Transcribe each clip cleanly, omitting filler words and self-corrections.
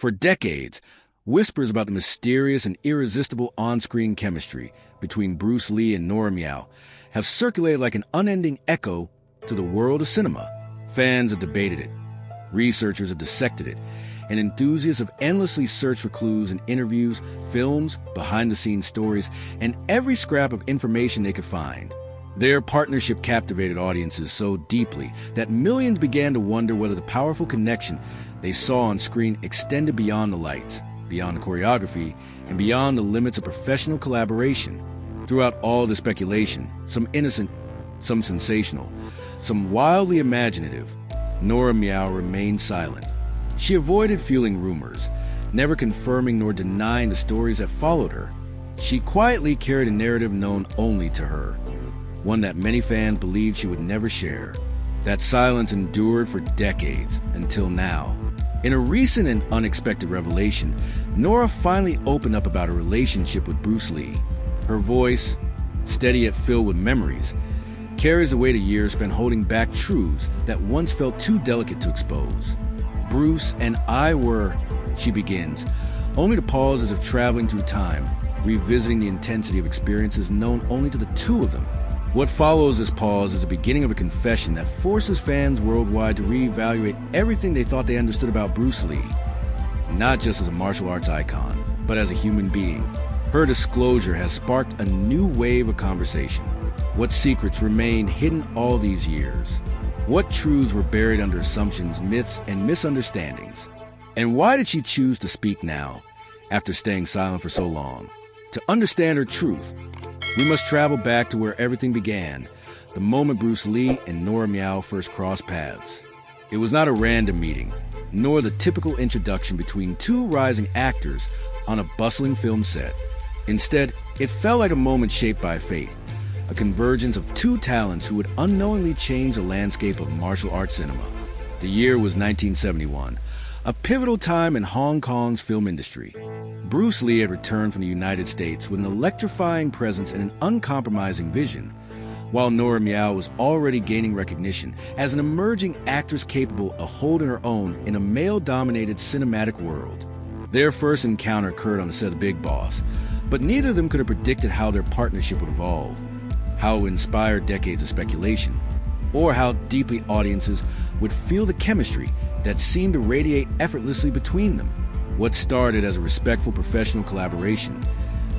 For decades, whispers about the mysterious and irresistible on-screen chemistry between Bruce Lee and Nora Miao have circulated like an unending echo to the world of cinema. Fans have debated it, researchers have dissected it, and enthusiasts have endlessly searched for clues in interviews, films, behind-the-scenes stories, and every scrap of information they could find. Their partnership captivated audiences so deeply that millions began to wonder whether the powerful connection they saw on screen extended beyond the lights, beyond the choreography, and beyond the limits of professional collaboration. Throughout all the speculation, some innocent, some sensational, some wildly imaginative, Nora Miao remained silent. She avoided fueling rumors, never confirming nor denying the stories that followed her. She quietly carried a narrative known only to her, one that many fans believed she would never share. That silence endured for decades, until now. In a recent and unexpected revelation, Nora finally opened up about her relationship with Bruce Lee. Her voice, steady yet filled with memories, carries the weight of years spent holding back truths that once felt too delicate to expose. Bruce and I were, she begins, only to pause as if traveling through time, revisiting the intensity of experiences known only to the two of them. What follows this pause is the beginning of a confession that forces fans worldwide to reevaluate everything they thought they understood about Bruce Lee, not just as a martial arts icon, but as a human being. Her disclosure has sparked a new wave of conversation. What secrets remained hidden all these years? What truths were buried under assumptions, myths, and misunderstandings? And why did she choose to speak now, after staying silent for so long? To understand her truth, we must travel back to where everything began, the moment Bruce Lee and Nora Miao first crossed paths. It was not a random meeting, nor the typical introduction between two rising actors on a bustling film set. Instead, it felt like a moment shaped by fate, a convergence of two talents who would unknowingly change the landscape of martial arts cinema. The year was 1971, a pivotal time in Hong Kong's film industry. Bruce Lee had returned from the United States with an electrifying presence and an uncompromising vision, while Nora Miao was already gaining recognition as an emerging actress capable of holding her own in a male-dominated cinematic world. Their first encounter occurred on the set of Big Boss, but neither of them could have predicted how their partnership would evolve, how it would inspire decades of speculation, or how deeply audiences would feel the chemistry that seemed to radiate effortlessly between them. What started as a respectful professional collaboration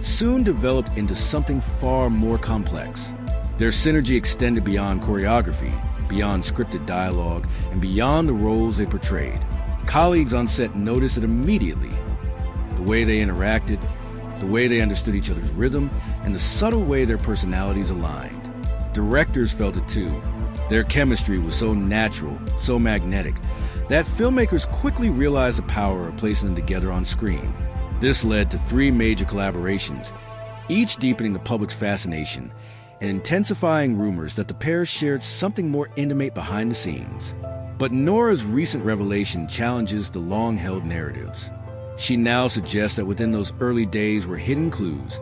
soon developed into something far more complex. Their synergy extended beyond choreography, beyond scripted dialogue, and beyond the roles they portrayed. Colleagues on set noticed it immediately. The way they interacted, the way they understood each other's rhythm, and the subtle way their personalities aligned. Directors felt it too. Their chemistry was so natural, so magnetic, that filmmakers quickly realized the power of placing them together on screen. This led to 3 major collaborations, each deepening the public's fascination and intensifying rumors that the pair shared something more intimate behind the scenes. But Nora's recent revelation challenges the long-held narratives. She now suggests that within those early days were hidden clues,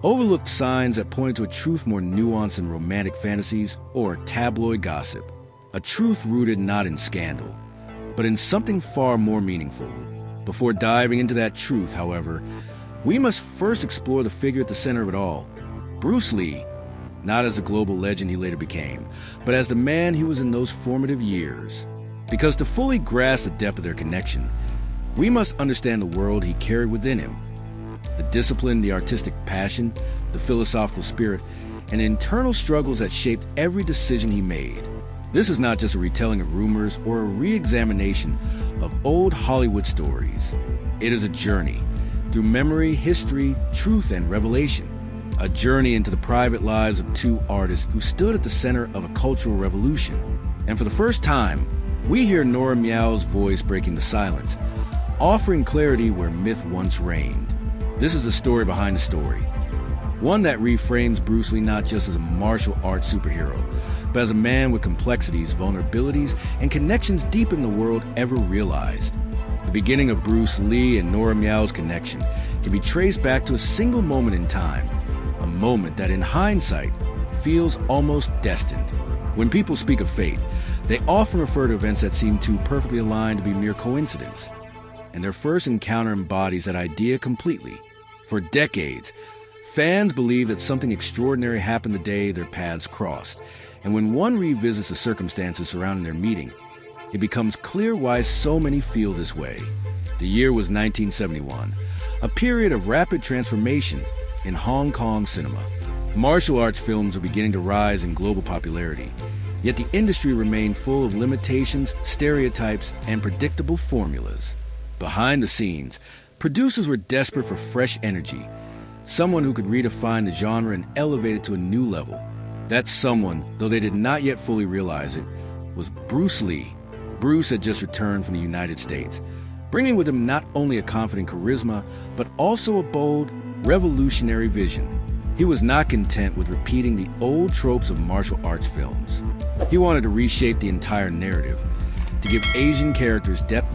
overlooked signs that pointed to a truth more nuanced than romantic fantasies or tabloid gossip. A truth rooted not in scandal, but in something far more meaningful. Before diving into that truth, however, we must first explore the figure at the center of it all. Bruce Lee, not as the global legend he later became, but as the man he was in those formative years. Because to fully grasp the depth of their connection, we must understand the world he carried within him. The discipline, the artistic passion, the philosophical spirit, and internal struggles that shaped every decision he made. This is not just a retelling of rumors or a re-examination of old Hollywood stories. It is a journey through memory, history, truth, and revelation. A journey into the private lives of 2 artists who stood at the center of a cultural revolution. And for the first time, we hear Nora Miao's voice breaking the silence, offering clarity where myth once reigned. This is the story behind the story. One that reframes Bruce Lee not just as a martial arts superhero, but as a man with complexities, vulnerabilities, and connections deep in the world ever realized. The beginning of Bruce Lee and Nora Miao's connection can be traced back to a single moment in time, a moment that in hindsight feels almost destined. When people speak of fate, they often refer to events that seem too perfectly aligned to be mere coincidence. and their first encounter embodies that idea completely. For decades, fans believe that something extraordinary happened the day their paths crossed, and when one revisits the circumstances surrounding their meeting, it becomes clear why so many feel this way. The year was 1971, a period of rapid transformation in Hong Kong cinema. Martial arts films were beginning to rise in global popularity, yet the industry remained full of limitations, stereotypes, and predictable formulas. Behind the scenes, producers were desperate for fresh energy, someone who could redefine the genre and elevate it to a new level. That someone, though they did not yet fully realize it, was Bruce Lee. Bruce had just returned from the United States, bringing with him not only a confident charisma, but also a bold, revolutionary vision. He was not content with repeating the old tropes of martial arts films. He wanted to reshape the entire narrative, to give Asian characters depth,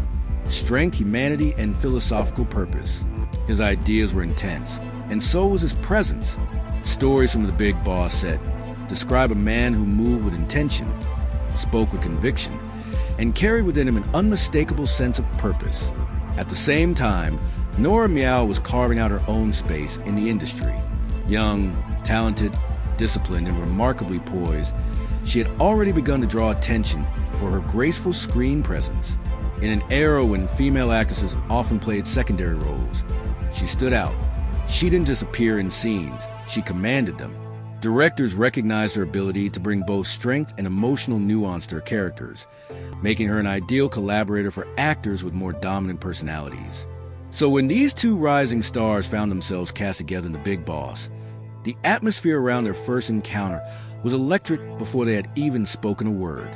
strength, humanity, and philosophical purpose. His ideas were intense, and so was his presence. Stories from the Big Boss set describe a man who moved with intention, spoke with conviction, and carried within him an unmistakable sense of purpose. At the same time, Nora Miao was carving out her own space in the industry. Young, talented, disciplined, and remarkably poised, she had already begun to draw attention for her graceful screen presence. In an era when female actresses often played secondary roles, she stood out. She didn't just appear in scenes, she commanded them. Directors recognized her ability to bring both strength and emotional nuance to her characters, making her an ideal collaborator for actors with more dominant personalities. So when these two rising stars found themselves cast together in The Big Boss, the atmosphere around their first encounter was electric before they had even spoken a word.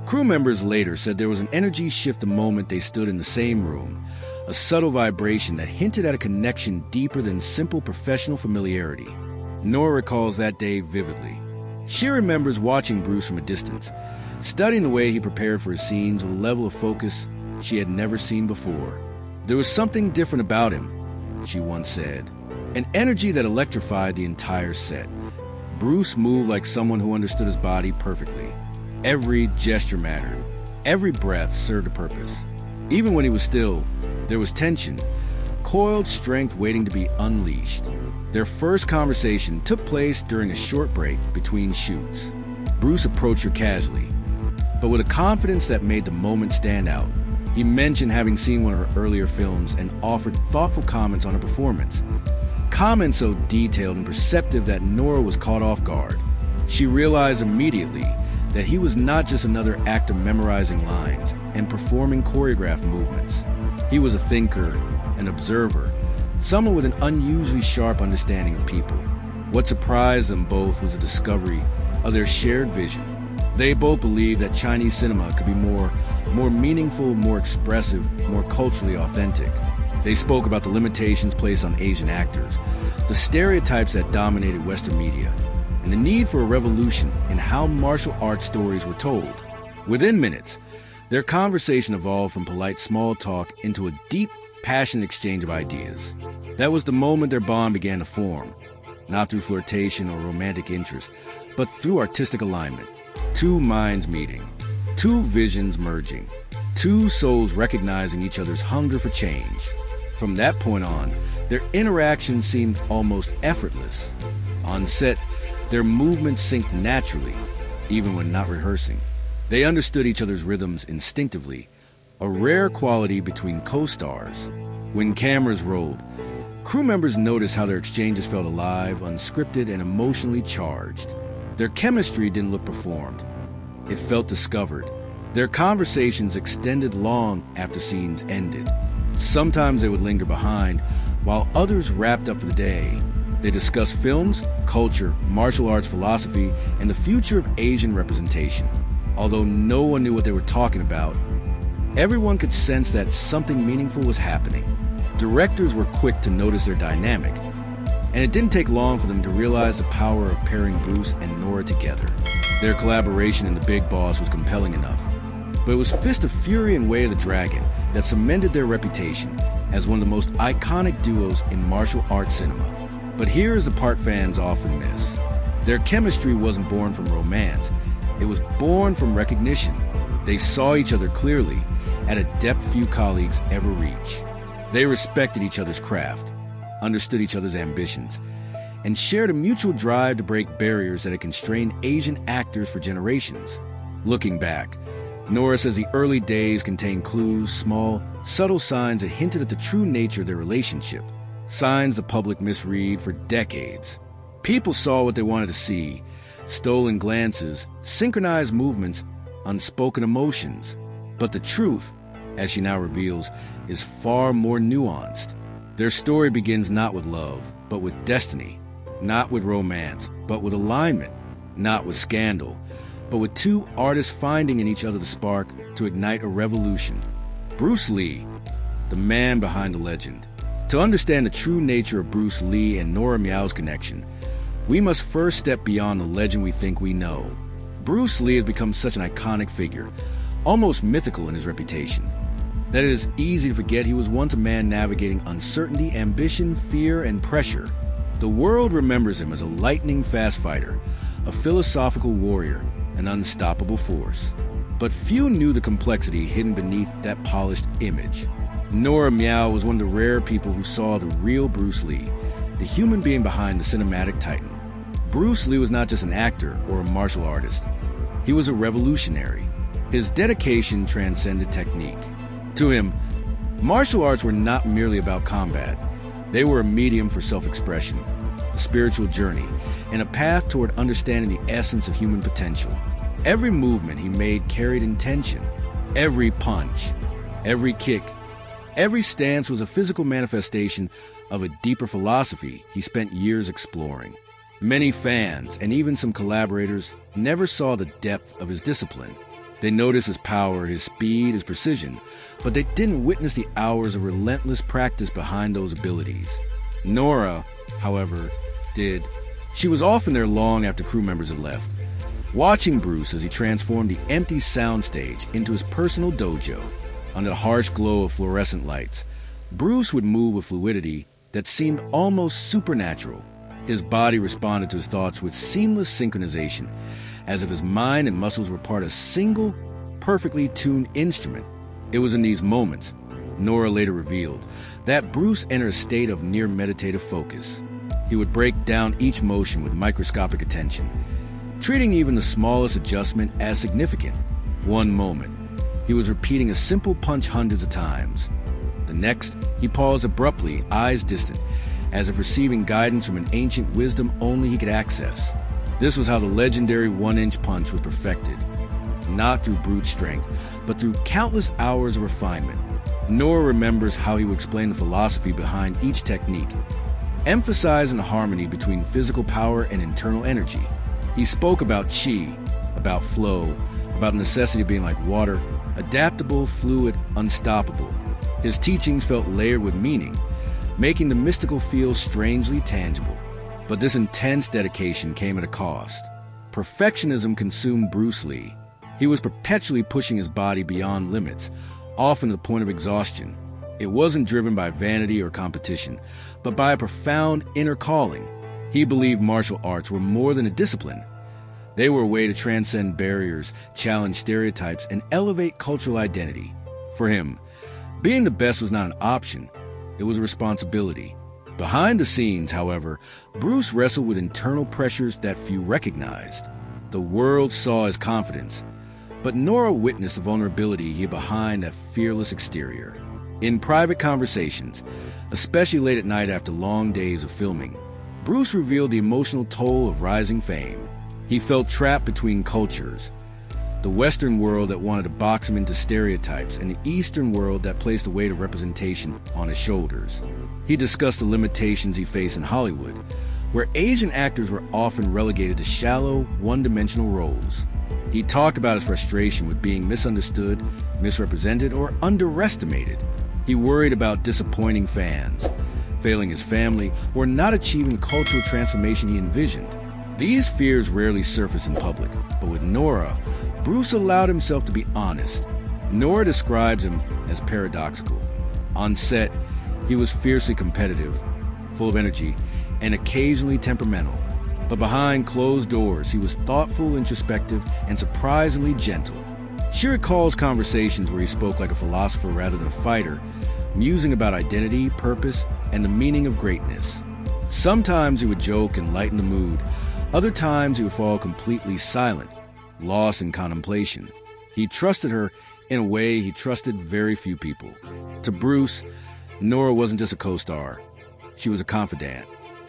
Crew members later said there was an energy shift the moment they stood in the same room, a subtle vibration that hinted at a connection deeper than simple professional familiarity. Nora recalls that day vividly. She remembers watching Bruce from a distance, studying the way he prepared for his scenes with a level of focus she had never seen before. There was something different about him, she once said, an energy that electrified the entire set. Bruce moved like someone who understood his body perfectly. Every gesture mattered. Every breath served a purpose. Even when he was still, there was tension, coiled strength waiting to be unleashed. Their first conversation took place during a short break between shoots. Bruce approached her casually, but with a confidence that made the moment stand out. He mentioned having seen one of her earlier films and offered thoughtful comments on her performance. Comments so detailed and perceptive that Nora was caught off guard. She realized immediately that he was not just another actor memorizing lines and performing choreographed movements. He was a thinker, an observer, someone with an unusually sharp understanding of people. What surprised them both was the discovery of their shared vision. They both believed that Chinese cinema could be more meaningful, more expressive, more culturally authentic. They spoke about the limitations placed on Asian actors, the stereotypes that dominated Western media, and the need for a revolution in how martial arts stories were told. Within minutes, their conversation evolved from polite small talk into a deep, passionate exchange of ideas. That was the moment their bond began to form, not through flirtation or romantic interest, but through artistic alignment. Two minds meeting, two visions merging, two souls recognizing each other's hunger for change. From that point on, their interaction seemed almost effortless. On set, their movements synced naturally, even when not rehearsing. They understood each other's rhythms instinctively, a rare quality between co-stars. When cameras rolled, crew members noticed how their exchanges felt alive, unscripted, and emotionally charged. Their chemistry didn't look performed. It felt discovered. Their conversations extended long after scenes ended. Sometimes they would linger behind, while others wrapped up for the day. They discussed films, culture, martial arts philosophy, and the future of Asian representation. Although no one knew what they were talking about, everyone could sense that something meaningful was happening. Directors were quick to notice their dynamic, and it didn't take long for them to realize the power of pairing Bruce and Nora together. Their collaboration in The Big Boss was compelling enough, but it was Fist of Fury and Way of the Dragon that cemented their reputation as one of the most iconic duos in martial arts cinema. But here is the part fans often miss. Their chemistry wasn't born from romance, it was born from recognition. They saw each other clearly, at a depth few colleagues ever reach. They respected each other's craft, understood each other's ambitions, and shared a mutual drive to break barriers that had constrained Asian actors for generations. Looking back, Nora says the early days contained clues, small, subtle signs that hinted at the true nature of their relationship, signs the public misread for decades. People saw what they wanted to see: stolen glances, synchronized movements, unspoken emotions. But the truth, as she now reveals, is far more nuanced. Their story begins not with love, but with destiny, not with romance, but with alignment, not with scandal, but with two artists finding in each other the spark to ignite a revolution. Bruce Lee, the man behind the legend. To understand the true nature of Bruce Lee and Nora Miao's connection, we must first step beyond the legend we think we know. Bruce Lee has become such an iconic figure, almost mythical in his reputation, that it is easy to forget he was once a man navigating uncertainty, ambition, fear, and pressure. The world remembers him as a lightning-fast fighter, a philosophical warrior, an unstoppable force. But few knew the complexity hidden beneath that polished image. Nora Miao was one of the rare people who saw the real Bruce Lee, the human being behind the cinematic titan. Bruce Lee was not just an actor or a martial artist. He was a revolutionary. His dedication transcended technique. To him, martial arts were not merely about combat. They were a medium for self-expression, a spiritual journey, and a path toward understanding the essence of human potential. Every movement he made carried intention. Every punch, every kick, every stance was a physical manifestation of a deeper philosophy he spent years exploring. Many fans, and even some collaborators, never saw the depth of his discipline. They noticed his power, his speed, his precision, but they didn't witness the hours of relentless practice behind those abilities. Nora, however, did. She was often there long after crew members had left, watching Bruce as he transformed the empty soundstage into his personal dojo. Under the harsh glow of fluorescent lights, Bruce would move with fluidity that seemed almost supernatural. His body responded to his thoughts with seamless synchronization, as if his mind and muscles were part of a single, perfectly tuned instrument. It was in these moments, Nora later revealed, that Bruce entered a state of near meditative focus. He would break down each motion with microscopic attention, treating even the smallest adjustment as significant. One moment, he was repeating a simple punch hundreds of times. The next, he paused abruptly, eyes distant, as if receiving guidance from an ancient wisdom only he could access. This was how the legendary one-inch punch was perfected, not through brute strength, but through countless hours of refinement. Nora remembers how he would explain the philosophy behind each technique, emphasizing the harmony between physical power and internal energy. He spoke about chi, about flow, about the necessity of being like water, adaptable, fluid, unstoppable. His teachings felt layered with meaning, making the mystical feel strangely tangible. But this intense dedication came at a cost. Perfectionism consumed Bruce Lee. He was perpetually pushing his body beyond limits, often to the point of exhaustion. It wasn't driven by vanity or competition, but by a profound inner calling. He believed martial arts were more than a discipline. They were a way to transcend barriers, challenge stereotypes, and elevate cultural identity. For him, being the best was not an option, it was a responsibility. Behind the scenes, however, Bruce wrestled with internal pressures that few recognized. The world saw his confidence, but Nora witnessed the vulnerability he had behind that fearless exterior. In private conversations, especially late at night after long days of filming, Bruce revealed the emotional toll of rising fame. He felt trapped between cultures, the Western world that wanted to box him into stereotypes, and the Eastern world that placed the weight of representation on his shoulders. He discussed the limitations he faced in Hollywood, where Asian actors were often relegated to shallow, one-dimensional roles. He talked about his frustration with being misunderstood, misrepresented, or underestimated. He worried about disappointing fans, failing his family, or not achieving the cultural transformation he envisioned. These fears rarely surface in public, but with Nora, Bruce allowed himself to be honest. Nora describes him as paradoxical. On set, he was fiercely competitive, full of energy, and occasionally temperamental. But behind closed doors, he was thoughtful, introspective, and surprisingly gentle. She recalls conversations where he spoke like a philosopher rather than a fighter, musing about identity, purpose, and the meaning of greatness. Sometimes he would joke and lighten the mood. Other times he would fall completely silent, lost in contemplation. He trusted her in a way he trusted very few people. To Bruce, Nora wasn't just a co-star. She was a confidant.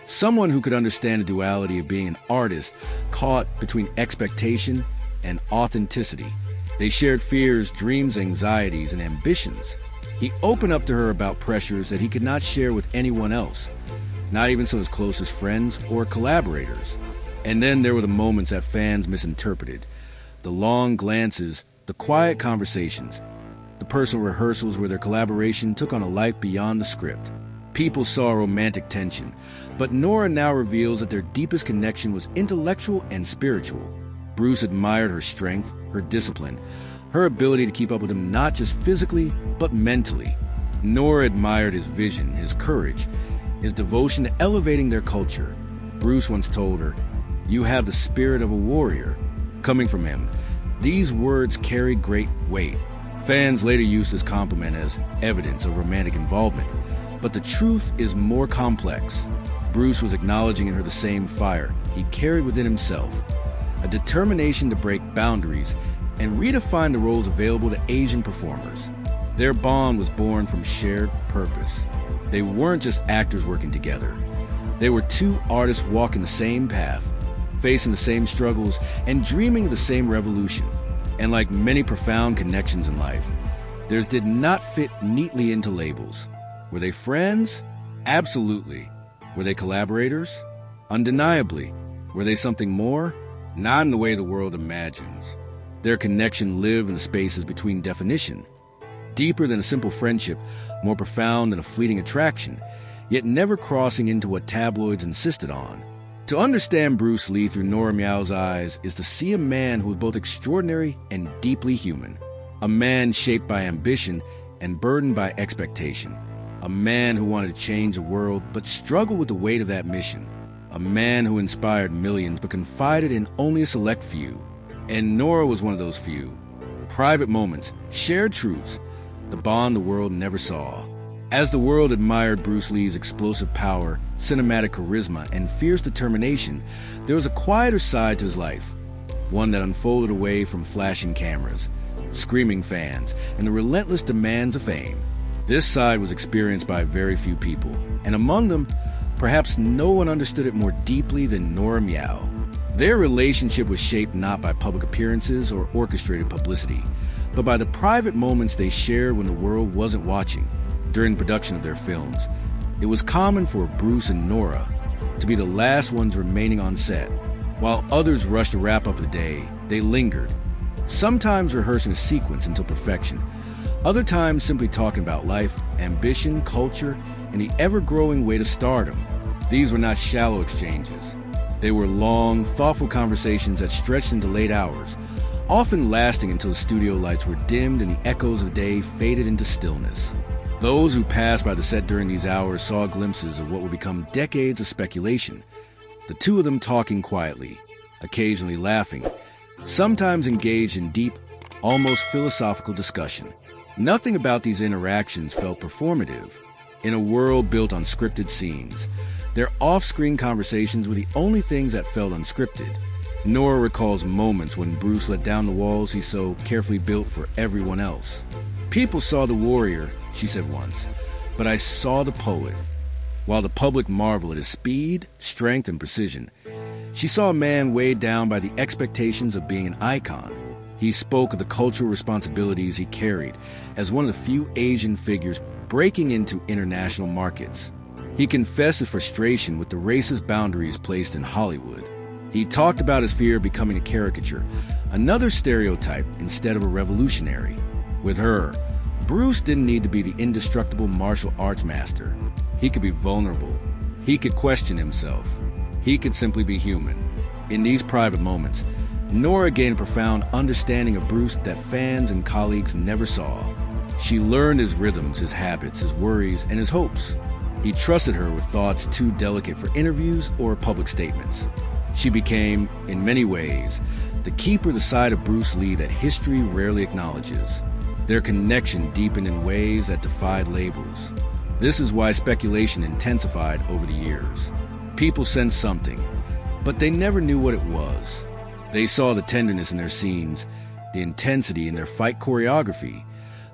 Someone who could understand the duality of being an artist caught between expectation and authenticity. They shared fears, dreams, anxieties, and ambitions. He opened up to her about pressures that he could not share with anyone else, not even some of his closest friends or collaborators. And then there were the moments that fans misinterpreted, the long glances, the quiet conversations, the personal rehearsals where their collaboration took on a life beyond the script. People saw romantic tension, but Nora now reveals that their deepest connection was intellectual and spiritual. Bruce admired her strength, her discipline, her ability to keep up with him not just physically, but mentally. Nora admired his vision, his courage, his devotion to elevating their culture. Bruce once told her, "You have the spirit of a warrior." Coming from him, these words carried great weight. Fans later used this compliment as evidence of romantic involvement, but the truth is more complex. Bruce was acknowledging in her the same fire he carried within himself, a determination to break boundaries and redefine the roles available to Asian performers. Their bond was born from shared purpose. They weren't just actors working together. They were two artists walking the same path, facing the same struggles, and dreaming of the same revolution. And like many profound connections in life, theirs did not fit neatly into labels. Were they friends? Absolutely. Were they collaborators? Undeniably. Were they something more? Not in the way the world imagines. Their connection lived in the spaces between definition, deeper than a simple friendship, more profound than a fleeting attraction, yet never crossing into what tabloids insisted on. To understand Bruce Lee through Nora Miao's eyes is to see a man who was both extraordinary and deeply human. A man shaped by ambition and burdened by expectation. A man who wanted to change the world but struggled with the weight of that mission. A man who inspired millions but confided in only a select few. And Nora was one of those few. Private moments, shared truths, the bond the world never saw. As the world admired Bruce Lee's explosive power, cinematic charisma, and fierce determination, there was a quieter side to his life, one that unfolded away from flashing cameras, screaming fans, and the relentless demands of fame. This side was experienced by very few people, and among them, perhaps no one understood it more deeply than Nora Miao. Their relationship was shaped not by public appearances or orchestrated publicity, but by the private moments they shared when the world wasn't watching. During production of their films, it was common for Bruce and Nora to be the last ones remaining on set. While others rushed to wrap up the day, they lingered, sometimes rehearsing a sequence until perfection, other times simply talking about life, ambition, culture, and the ever-growing weight of stardom. These were not shallow exchanges. They were long, thoughtful conversations that stretched into late hours, often lasting until the studio lights were dimmed and the echoes of the day faded into stillness. Those who passed by the set during these hours saw glimpses of what would become decades of speculation, the two of them talking quietly, occasionally laughing, sometimes engaged in deep, almost philosophical discussion. Nothing about these interactions felt performative. In a world built on scripted scenes, their off-screen conversations were the only things that felt unscripted. Nora recalls moments when Bruce let down the walls he so carefully built for everyone else. "People saw the warrior," she said once, "but I saw the poet." While the public marveled at his speed, strength, and precision, she saw a man weighed down by the expectations of being an icon. He spoke of the cultural responsibilities he carried as one of the few Asian figures breaking into international markets. He confessed his frustration with the racist boundaries placed in Hollywood. He talked about his fear of becoming a caricature, another stereotype instead of a revolutionary. With her, Bruce didn't need to be the indestructible martial arts master. He could be vulnerable. He could question himself. He could simply be human. In these private moments, Nora gained a profound understanding of Bruce that fans and colleagues never saw. She learned his rhythms, his habits, his worries, and his hopes. He trusted her with thoughts too delicate for interviews or public statements. She became, in many ways, the keeper of the side of Bruce Lee that history rarely acknowledges. Their connection deepened in ways that defied labels. This is why speculation intensified over the years. People sensed something, but they never knew what it was. They saw the tenderness in their scenes, the intensity in their fight choreography,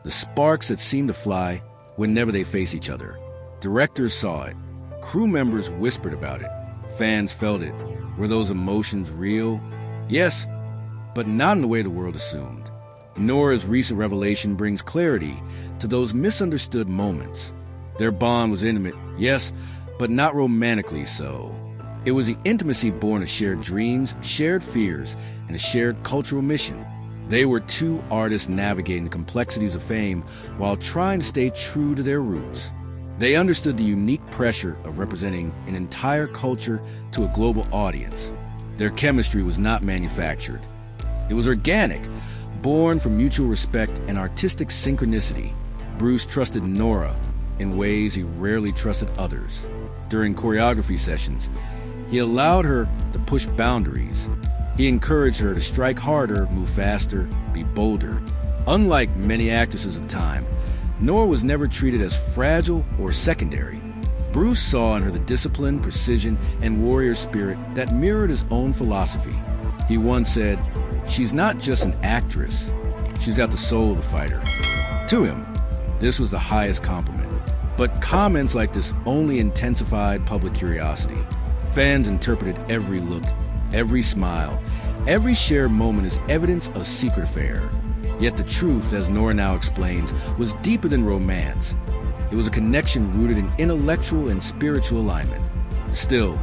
the sparks that seemed to fly whenever they faced each other. Directors saw it. Crew members whispered about it. Fans felt it. Were those emotions real? Yes, but not in the way the world assumed. Nora's recent revelation brings clarity to those misunderstood moments. Their bond was intimate, yes, but not romantically so. It was the intimacy born of shared dreams, shared fears, and a shared cultural mission. They were two artists navigating the complexities of fame while trying to stay true to their roots. They understood the unique pressure of representing an entire culture to a global audience. Their chemistry was not manufactured. It was organic, born from mutual respect and artistic synchronicity. Bruce trusted Nora in ways he rarely trusted others. During choreography sessions, he allowed her to push boundaries. He encouraged her to strike harder, move faster, be bolder. Unlike many actresses of time, Nora was never treated as fragile or secondary. Bruce saw in her the discipline, precision, and warrior spirit that mirrored his own philosophy. He once said, "She's not just an actress, she's got the soul of a fighter." To him, this was the highest compliment. But comments like this only intensified public curiosity. Fans interpreted every look, every smile, every shared moment as evidence of a secret affair. Yet the truth, as Nora now explains, was deeper than romance. It was a connection rooted in intellectual and spiritual alignment. Still,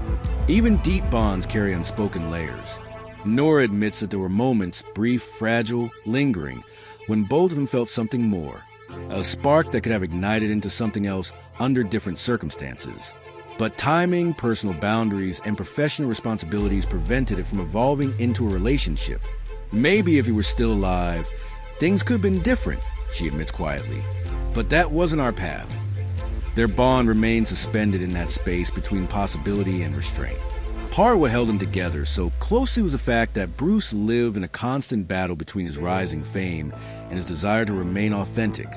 even deep bonds carry unspoken layers. Nora admits that there were moments, brief, fragile, lingering, when both of them felt something more. A spark that could have ignited into something else under different circumstances. But timing, personal boundaries, and professional responsibilities prevented it from evolving into a relationship. Maybe if he were still alive, things could have been different, she admits quietly. But that wasn't our path. Their bond remained suspended in that space between possibility and restraint. Part of what held them together so closely was the fact that Bruce lived in a constant battle between his rising fame and his desire to remain authentic.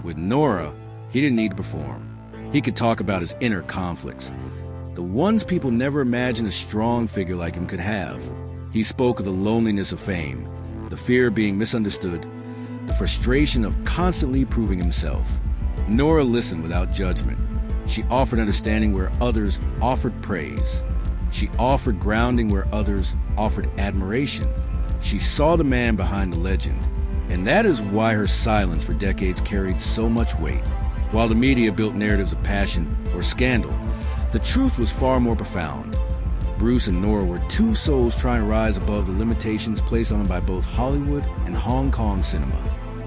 With Nora, he didn't need to perform. He could talk about his inner conflicts, the ones people never imagined a strong figure like him could have. He spoke of the loneliness of fame, the fear of being misunderstood, the frustration of constantly proving himself. Nora listened without judgment. She offered understanding where others offered praise. She offered grounding where others offered admiration. She saw the man behind the legend, and that is why her silence for decades carried so much weight. While the media built narratives of passion or scandal, the truth was far more profound. Bruce and Nora were two souls trying to rise above the limitations placed on them by both Hollywood and Hong Kong cinema.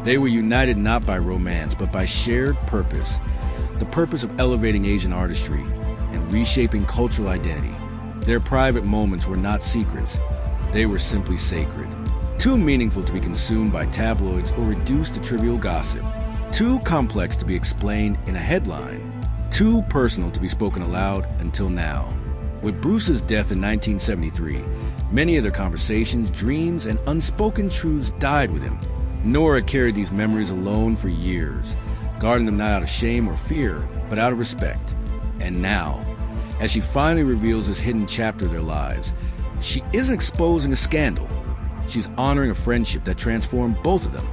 They were united not by romance, but by shared purpose, the purpose of elevating Asian artistry and reshaping cultural identity. Their private moments were not secrets. They were simply sacred. Too meaningful to be consumed by tabloids or reduced to trivial gossip. Too complex to be explained in a headline. Too personal to be spoken aloud until now. With Bruce's death in 1973, many of their conversations, dreams, and unspoken truths died with him. Nora carried these memories alone for years, guarding them not out of shame or fear, but out of respect. And now, as she finally reveals this hidden chapter of their lives, she isn't exposing a scandal. She's honoring a friendship that transformed both of them.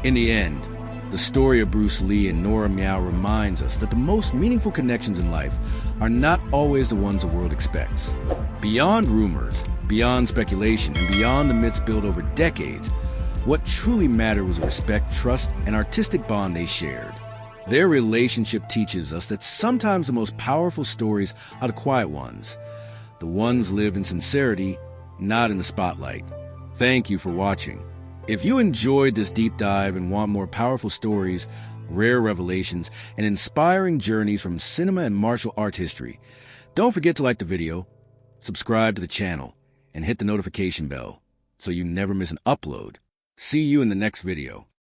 In the end, the story of Bruce Lee and Nora Miao reminds us that the most meaningful connections in life are not always the ones the world expects. Beyond rumors, beyond speculation, and beyond the myths built over decades, what truly mattered was the respect, trust, and artistic bond they shared. Their relationship teaches us that sometimes the most powerful stories are the quiet ones. The ones lived in sincerity, not in the spotlight. Thank you for watching. If you enjoyed this deep dive and want more powerful stories, rare revelations, and inspiring journeys from cinema and martial art history, don't forget to like the video, subscribe to the channel, and hit the notification bell so you never miss an upload. See you in the next video.